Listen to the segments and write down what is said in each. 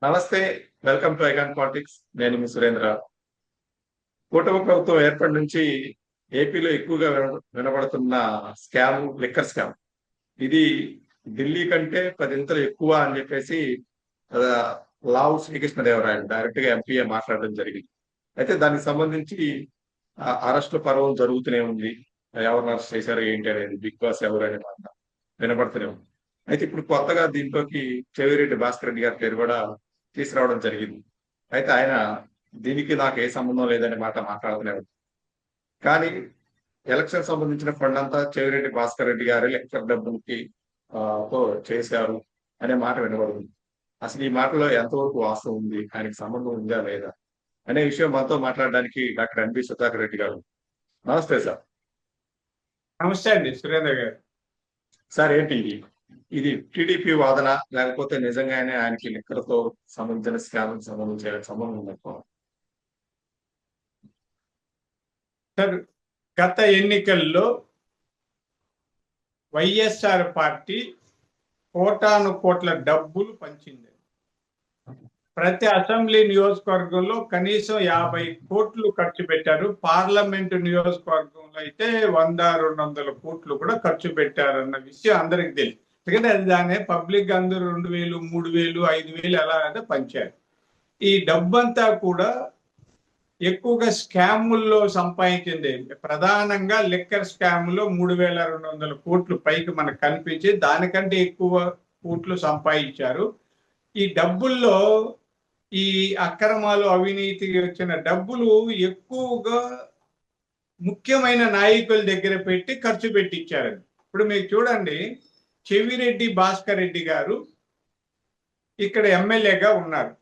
నమస్తే. Welcome to icon politics. నేను మీ సురేంద్ర. కూటమి ప్రభుత్వం ఏర్పడి నుంచి ఏపీలో ఎక్కువగా వినబడుతున్న లిక్కర్ స్కామ్. ఇది ఢిల్లీ కంటే 10 ఇంతలు ఎక్కువ అని చెప్పేసి ఆ, లావు శ్రీకృష్ణదేవరాయలు డైరెక్ట్ గా ఎంపీఏ మాట్లాడడం జరిగింది. అయితే దానికి సంబంధించి అరెస్టుల పర్వం జరుగుతూనే ఉంది. ఎవరిని అరెస్ట్ చేశారు ఏంటి అనేది, బిగ్ బాస్ ఎవరు అనే మాట వినపడుతూనే ఉంది. అయితే ఇప్పుడు కొత్తగా దీంట్లోకి చెవిరెడ్డి భాస్కర్ రెడ్డి గారి పేరు కూడా తీసుకురావడం జరిగింది. అయితే ఆయన దీనికి నాకు ఏ సంబంధం లేదనే మాట మాట్లాడుతూనే ఉంది. కానీ ఎలక్షన్ సంబంధించిన ఫండ్ అంతా చెవిరెడ్డి భాస్కర్ రెడ్డి గారు లెక్కర్ డబ్బులకి తో చేశారు అనే మాట వినబడుతుంది. అసలు ఈ మాటలో ఎంతవరకు వాస్తవం ఉంది, ఆయనకి సంబంధం ఉందా లేదా అనే విషయం మనతో మాట్లాడడానికి డాక్టర్ ఎన్బి సుధాకర్ రెడ్డి గారు. నమస్తే సార్. నమస్తే అండి సురేంద్ర గారు. సార్ ఏంటి ఇది టీడీపీ వాదన లేకపోతే నిజంగానే ఆయనకి లెక్కలతో సంబంధించిన స్కామ్ సంబంధించిన సంబంధం ఉందనుకో? సార్, గత ఎన్నికల్లో వైఎస్ఆర్ పార్టీ కోటాను కోట్ల డబ్బులు పంచింది. ప్రతి అసెంబ్లీ నియోజకవర్గంలో కనీసం 50 కోట్లు ఖర్చు పెట్టారు. పార్లమెంటు నియోజకవర్గంలో అయితే 100-200 కోట్లు కూడా ఖర్చు పెట్టారన్న విషయం అందరికి తెలుసు. ఎందుకంటే అది దానే పబ్లిక్ అందరూ 2000, 3000, 5000 ఎలా అయితే పంచారు. ఈ డబ్బంతా కూడా ఎక్కువగా స్కాముల్లో సంపాదించింది. ప్రధానంగా లిక్కర్ స్కాములో 3200 కోట్లు పైకి మనకు కనిపించి దానికంటే ఎక్కువ కోట్లు సంపాదించారు. ఈ డబ్బుల్లో ఈ అక్రమాలు, అవినీతికి వచ్చిన డబ్బులు ఎక్కువగా ముఖ్యమైన నాయకుల దగ్గర పెట్టి ఖర్చు పెట్టించారండి. ఇప్పుడు మీరు చూడండి, చెవిరెడ్డి భాస్కర్ రెడ్డి గారు ఇక్కడ ఎమ్మెల్యేగా ఉన్నారు.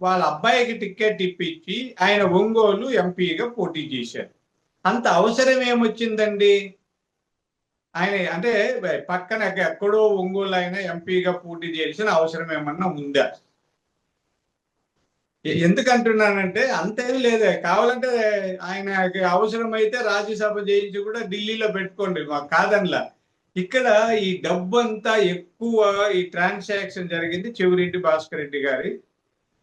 వాళ్ళ అబ్బాయికి టికెట్ ఇప్పించి ఆయన ఒంగోలు ఎంపీగా పోటీ చేశారు. అంత అవసరం ఏమొచ్చిందండి? ఆయన అంటే పక్కన ఎక్కడో ఒంగోలు ఆయన ఎంపీగా పోటీ చేయాల్సిన అవసరం ఏమన్నా ఉందా? ఎందుకంటున్నానంటే అంతేమీ లేదే. కావాలంటే ఆయనకి అవసరమైతే రాజ్యసభ చేయించి కూడా ఢిల్లీలో పెట్టుకోండి, మాకు కాదనలా. ఇక్కడ ఈ డబ్బు అంతా ఎక్కువ ఈ ట్రాన్సాక్షన్ జరిగింది చెవిరెడ్డి భాస్కర్ రెడ్డి గారి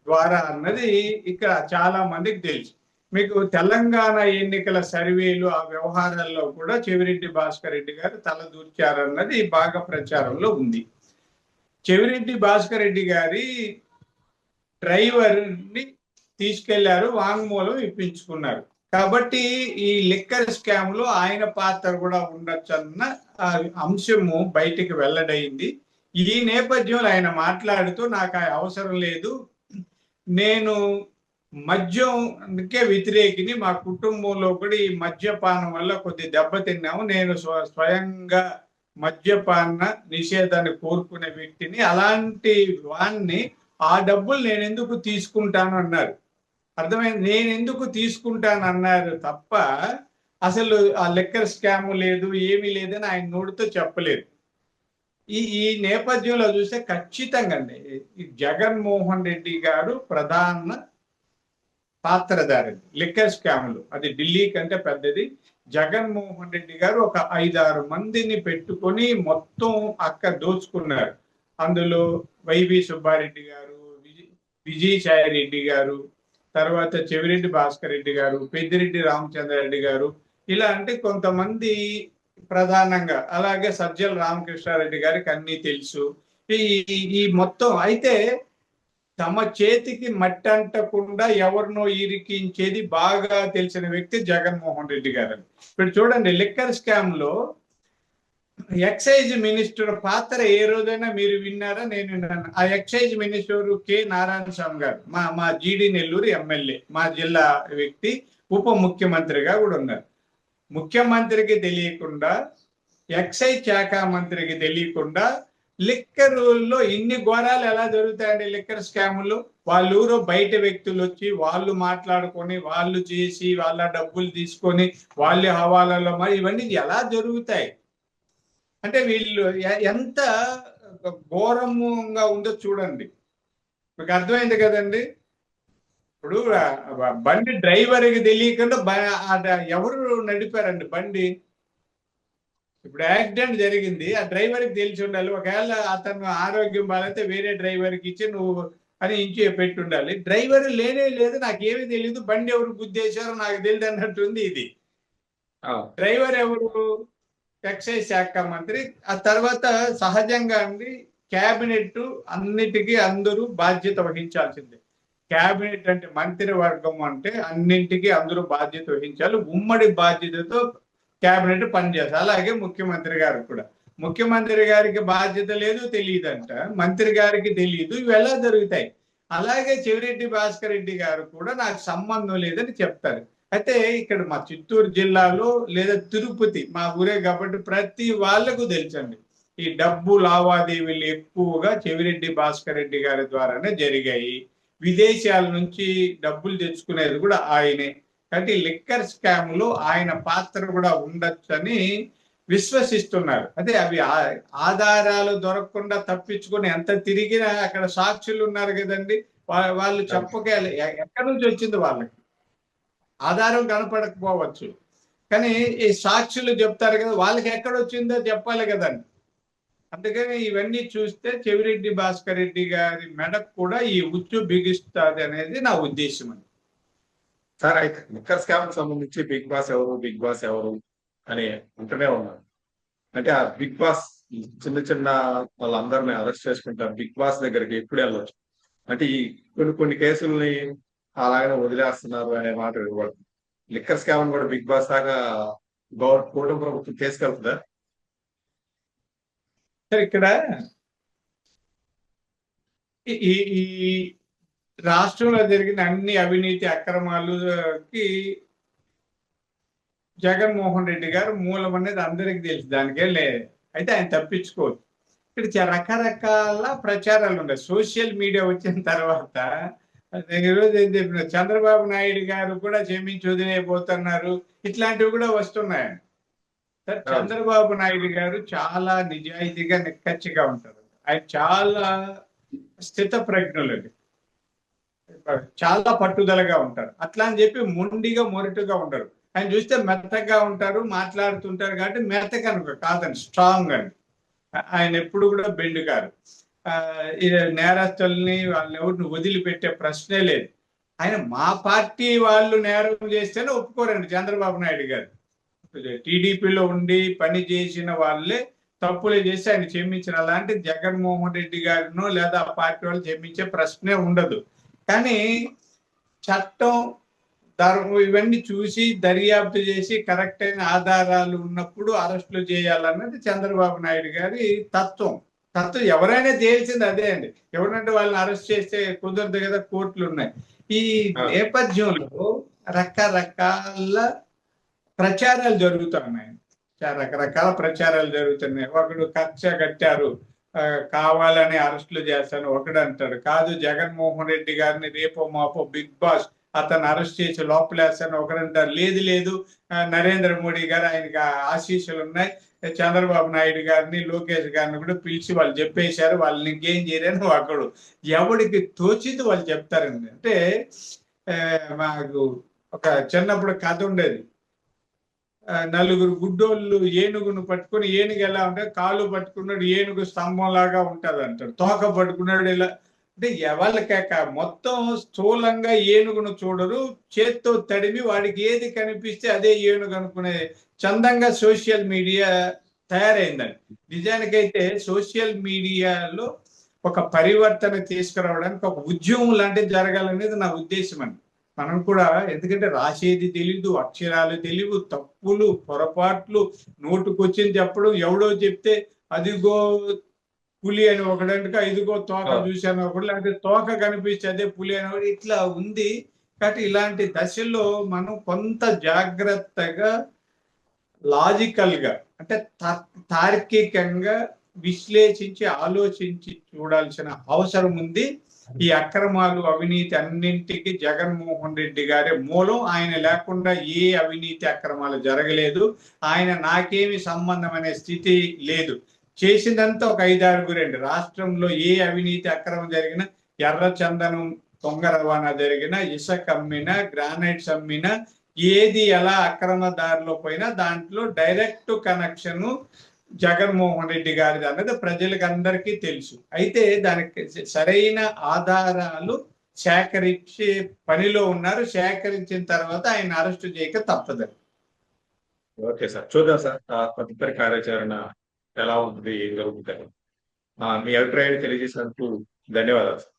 ద్వారా అన్నది ఇక్కడ చాలా మందికి తెలుసు. మీకు తెలంగాణ ఎన్నికల సర్వేలు, ఆ వ్యవహారాల్లో కూడా చెవిరెడ్డి భాస్కర్ రెడ్డి గారు తలదూర్చారన్నది బాగా ప్రచారంలో ఉంది. చెవిరెడ్డి భాస్కర్ రెడ్డి గారి డ్రైవర్ని తీసుకెళ్లారు, వాంగ్మూలం ఇప్పించుకున్నారు. కాబట్టి ఈ లిక్కర్ స్కామ్ లో ఆయన పాత్ర కూడా ఉండొచ్చు అన్న అంశము బయటికి వెల్లడైంది. ఈ నేపథ్యంలో ఆయన మాట్లాడుతూ నాకు అవసరం లేదు, నేను మద్యంకే వ్యతిరేకిని, మా కుటుంబంలో కూడా ఈ మద్యపానం వల్ల కొద్ది దెబ్బతిన్నాము, నేను స్వయంగా మద్యపాన నిషేధాన్ని కోరుకునే వ్యక్తిని, అలాంటి వాన్ని ఆ డబ్బులు నేను ఎందుకు తీసుకుంటాను అన్నారు. అర్థమైంది? నేను ఎందుకు తీసుకుంటాను అన్నారు తప్ప అసలు ఆ లిక్కర్ స్కామ్ లేదు, ఏమీ లేదని ఆయన నోటితో చెప్పలేదు. ఈ నేపథ్యంలో చూస్తే ఖచ్చితంగా అండి జగన్మోహన్ రెడ్డి గారు ప్రధాన పాత్రధారి లిక్కర్ స్కామ్లు. అది ఢిల్లీ కంటే పెద్దది. జగన్మోహన్ రెడ్డి గారు ఒక 5-6 మందిని పెట్టుకొని మొత్తం దోచుకున్నారు. అందులో వైవి సుబ్బారెడ్డి గారు, విజయసాయి రెడ్డి గారు, తర్వాత చెవిరెడ్డి భాస్కర్ రెడ్డి గారు, పెద్దిరెడ్డి రామచంద్రారెడ్డి గారు, ఇలా అంటే కొంతమంది ప్రధానంగా. అలాగే సజ్జల రామకృష్ణారెడ్డి గారికి అన్నీ తెలుసు. ఈ మొత్తం అయితే తమ చేతికి మట్టి అంటకుండా ఎవరినో ఇరికించేది బాగా తెలిసిన వ్యక్తి జగన్మోహన్ రెడ్డి గారు. ఇప్పుడు చూడండి, లిక్కర్ స్కామ్ లో ఎక్సైజ్ మినిస్టర్ పాత్ర ఏ రోజైనా మీరు విన్నారా? నేను విన్నాను. ఆ ఎక్సైజ్ మినిస్టర్ కె నారాయణ స్వామి గారు, మా జీడి నెల్లూరు ఎమ్మెల్యే, మా జిల్లా వ్యక్తి, ఉప ముఖ్యమంత్రిగా కూడా ఉన్నారు. ముఖ్యమంత్రికి తెలియకుండా, ఎక్సైజ్ శాఖ మంత్రికి తెలియకుండా లిక్కర్లో ఇన్ని ఘోరాలు ఎలా జరుగుతాయండి? లిక్కర్ స్కాములు వాళ్ళ ఊరు బయట వ్యక్తులు వచ్చి వాళ్ళు మాట్లాడుకొని, వాళ్ళు చేసి, వాళ్ళ డబ్బులు తీసుకొని, వాళ్ళ హవాలాలో మరి ఇవన్నీ ఎలా జరుగుతాయి అంటే వీళ్ళు ఎంత ఘోరంగా ఉందో చూడండి. మీకు అర్థమైంది కదండి. ఇప్పుడు బండి డ్రైవర్కి తెలియకుండా ఎవరు నడిపారండి బండి? ఇప్పుడు యాక్సిడెంట్ జరిగింది, ఆ డ్రైవర్కి తెలిసి ఉండాలి. ఒకవేళ అతను ఆరోగ్యం బాగాలైతే వేరే డ్రైవర్కి ఇచ్చి నువ్వు అని ఇంచే పెట్టి ఉండాలి. డ్రైవర్ లేనే లేదు, నాకేమీ తెలియదు, బండి ఎవరు గుద్దేశారో నాకు తెలియదు అన్నట్టుంది ఇది. డ్రైవర్ ఎవరు? ఎక్సైజ్ శాఖ మంత్రి. ఆ తర్వాత సహజంగా అండి క్యాబినెట్ అన్నిటికీ అందరూ బాధ్యత వహించాల్సిందే. క్యాబినెట్ అంటే మంత్రివర్గం అంటే అన్నింటికి అందరూ బాధ్యత వహించాలి. ఉమ్మడి బాధ్యతతో క్యాబినెట్ పనిచేస్తారు. అలాగే ముఖ్యమంత్రి గారు కూడా. ముఖ్యమంత్రి గారికి బాధ్యత లేదు, తెలియదంట. మంత్రి గారికి తెలియదు. ఇవి ఎలా జరుగుతాయి? అలాగే చెవిరెడ్డి భాస్కర్ రెడ్డి గారు కూడా నాకు సంబంధం లేదని చెప్తారు. అయితే ఇక్కడ మా చిత్తూరు జిల్లాలో లేదా తిరుపతి మా ఊరే కాబట్టి ప్రతి వాళ్ళకు తెలుసండి ఈ డబ్బు లావాదేవీలు ఎక్కువగా చెవిరెడ్డి భాస్కర్ రెడ్డి గారి ద్వారానే జరిగాయి. విదేశాల నుంచి డబ్బులు తెచ్చుకునేది కూడా ఆయనే. కాబట్టి లిక్కర్ స్కామ్ లో ఆయన పాత్ర కూడా ఉండొచ్చని విశ్వసిస్తున్నారు. అదే అవి ఆధారాలు దొరకకుండా తప్పించుకొని ఎంత తిరిగినా అక్కడ సాక్షులు ఉన్నారు కదండి, వాళ్ళు చెప్పగల ఎక్కడి నుంచి వచ్చింది వాళ్ళకి ఆధారం కనపడకపోవచ్చు, కానీ ఈ సాక్షులు చెప్తారు కదా, వాళ్ళకి ఎక్కడ వచ్చిందో చెప్పాలి కదండి. అందుకని ఇవన్నీ చూస్తే చెవిరెడ్డి భాస్కర్ రెడ్డి గారి మెడకు కూడా ఈ ఉచ్చు బిగిస్తుంది అనేది నా ఉద్దేశం అండి. సార్ అయితే లిక్కర్ స్కామ్ సంబంధించి బిగ్ బాస్ ఎవరు బిగ్ బాస్ ఎవరు అని అంటూనే ఉన్నారు. అంటే ఆ బిగ్ బాస్ చిన్న చిన్న వాళ్ళందరినీ అరెస్ట్ చేసుకుంటారు, బిగ్ బాస్ దగ్గరికి ఎప్పుడు వెళ్ళొచ్చు అంటే ఈ కొన్ని కేసుల్ని అలాగనే వదిలేస్తున్నారు అనే మాట వినబడుతుంది. లిక్కర్ స్కామ్ కూడా బిగ్ బాస్ దాకా కూటమి ప్రభుత్వం తీసుకెళ్తుందా? సరే, ఇక్కడ ఈ ఈ రాష్ట్రంలో జరిగిన అన్ని అవినీతి అక్రమాలకి జగన్మోహన్ రెడ్డి గారు మూలం అనేది అందరికీ తెలుసు, దానికే లేదు. అయితే ఆయన తప్పించుకోవచ్చు. ఇక్కడ రకరకాల ప్రచారాలు ఉన్నాయి. సోషల్ మీడియా వచ్చిన తర్వాత ఈరోజు ఏం చెప్పిన చంద్రబాబు నాయుడు గారు కూడా క్షమించి వదిలేయబోతున్నారు, ఇట్లాంటివి కూడా వస్తున్నాయండి. చంద్రబాబు నాయుడు గారు చాలా నిజాయితీగా నిక్కచ్చిగా ఉంటారు. ఆయన చాలా స్థిత ప్రజ్ఞులు, చాలా పట్టుదలగా ఉంటారు. అట్లా అని చెప్పి మొండిగా మొరటుగా ఉండరు. ఆయన చూస్తే మెత్తగా ఉంటారు, మాట్లాడుతుంటారు కాబట్టి మెత్తగా అనుకో కాదండి, స్ట్రాంగ్ అండి. ఆయన ఎప్పుడు కూడా బెండు గారు నేరస్తుల్ని వాళ్ళని ఎవరిని వదిలిపెట్టే ప్రశ్నే లేదు. ఆయన మా పార్టీ వాళ్ళు నేరం చేస్తేనే ఒప్పుకోరండి చంద్రబాబు నాయుడు గారు. టీడీపీలో ఉండి పని చేసిన వాళ్ళే తప్పులు చేసి ఆయన క్షమించిన, అలాంటి జగన్మోహన్ రెడ్డి గారినో లేదా ఆ పార్టీ వాళ్ళు క్షమించే ప్రశ్నే ఉండదు. కానీ చట్టం ఇవన్నీ చూసి దర్యాప్తు చేసి కరెక్ట్ అయిన ఆధారాలు ఉన్నప్పుడు అరెస్టులు చేయాలన్నది చంద్రబాబు నాయుడు గారి తత్వం. ఎవరైనా తేల్చింది అదే అండి. ఎవరంటే వాళ్ళని అరెస్ట్ చేస్తే కుదరదు కదా, కోర్టులు ఉన్నాయి. ఈ నేపథ్యంలో రకరకాల ప్రచారాలు జరుగుతున్నాయి, రకరకాల ప్రచారాలు జరుగుతున్నాయి. ఒకడు కక్ష కట్టారు, కావాలని అరెస్టులు చేస్తాను ఒకడు అంటాడు. కాదు, జగన్మోహన్ రెడ్డి గారిని రేపో మాపో బిగ్ బాస్ అతను అరెస్ట్ చేసి లోపలేస్తాను ఒకడంటారు. లేదు నరేంద్ర మోడీ గారు ఆయనకి ఆశీస్సులు ఉన్నాయి, చంద్రబాబు నాయుడు గారిని లోకేష్ గారిని కూడా పిలిచి వాళ్ళు చెప్పేశారు, వాళ్ళని ఇంకేం చేయరని ఒకడు. ఎవడికి తోచింది వాళ్ళు చెప్తారండి. అంటే మాకు ఒక చిన్నప్పుడు కథ ఉండేది. నలుగురు గుడ్డోళ్ళు ఏనుగును పట్టుకుని, ఏనుగు ఎలా ఉంటే కాలు పట్టుకున్నాడు ఏనుగు స్తంభం లాగా ఉంటది అంటాడు, తోక పట్టుకున్నాడు ఇలా. అంటే ఎవరికేక మొత్తం స్థూలంగా ఏనుగును చూడరు, చేత్తో తడిమి వాడికి ఏది కనిపిస్తే అదే ఏనుగు అనుకునే చందంగా సోషల్ మీడియా తయారైందండి. నిజానికైతే సోషల్ మీడియాలో ఒక పరివర్తన తీసుకురావడానికి ఒక ఉద్యమం లాంటిది జరగాలనేది నా ఉద్దేశం అండి. మనం కూడా, ఎందుకంటే రాసేది తెలీదు, అక్షరాలు తెలియవు, తప్పులు పొరపాట్లు నోటుకొచ్చింది చెప్పడం, ఎవడో చెప్తే అదిగో పులి అని ఒకడంట, ఇదిగో తోక చూశాను ఒకడు, లేకపోతే తోక కనిపిస్తే అదే పులి అని ఒకటి, ఇట్లా ఉంది. కాబట్టి ఇలాంటి దశల్లో మనం కొంత జాగ్రత్తగా లాజికల్ గా అంటే తార్కికంగా విశ్లేషించి ఆలోచించి చూడాల్సిన అవసరం ఉంది. ఈ అక్రమాలు అవినీతి అన్నింటికి జగన్మోహన్ రెడ్డి గారే మూలం. ఆయన లేకుండా ఏ అవినీతి అక్రమాలు జరగలేదు. ఆయన నాకేమి సంబంధం అనే స్థితి లేదు. చేసిందంతా ఒక 5-6 అండి. రాష్ట్రంలో ఏ అవినీతి అక్రమం జరిగినా, ఎర్ర చందనం దొంగ రవాణా జరిగినా, ఇసుక అమ్మినా, గ్రానైట్స్ అమ్మినా, ఏది ఎలా అక్రమ దారిలో పోయినా దాంట్లో డైరెక్ట్ కనెక్షన్ జగన్మోహన్ రెడ్డి గారిది అన్నది ప్రజలకు అందరికీ తెలుసు. అయితే దానికి సరైన ఆధారాలు సేకరించే పనిలో ఉన్నారు. సేకరించిన తర్వాత ఆయన అరెస్ట్ చేయక తప్పదు. ఓకే సార్, చూద్దాం సార్ తదుపరి కార్యాచరణ ఎలా ఉంటుంది, ఏం జరుగుతుంది. మీ అభిప్రాయాన్ని తెలియజేసినందుకు ధన్యవాదాలు సార్.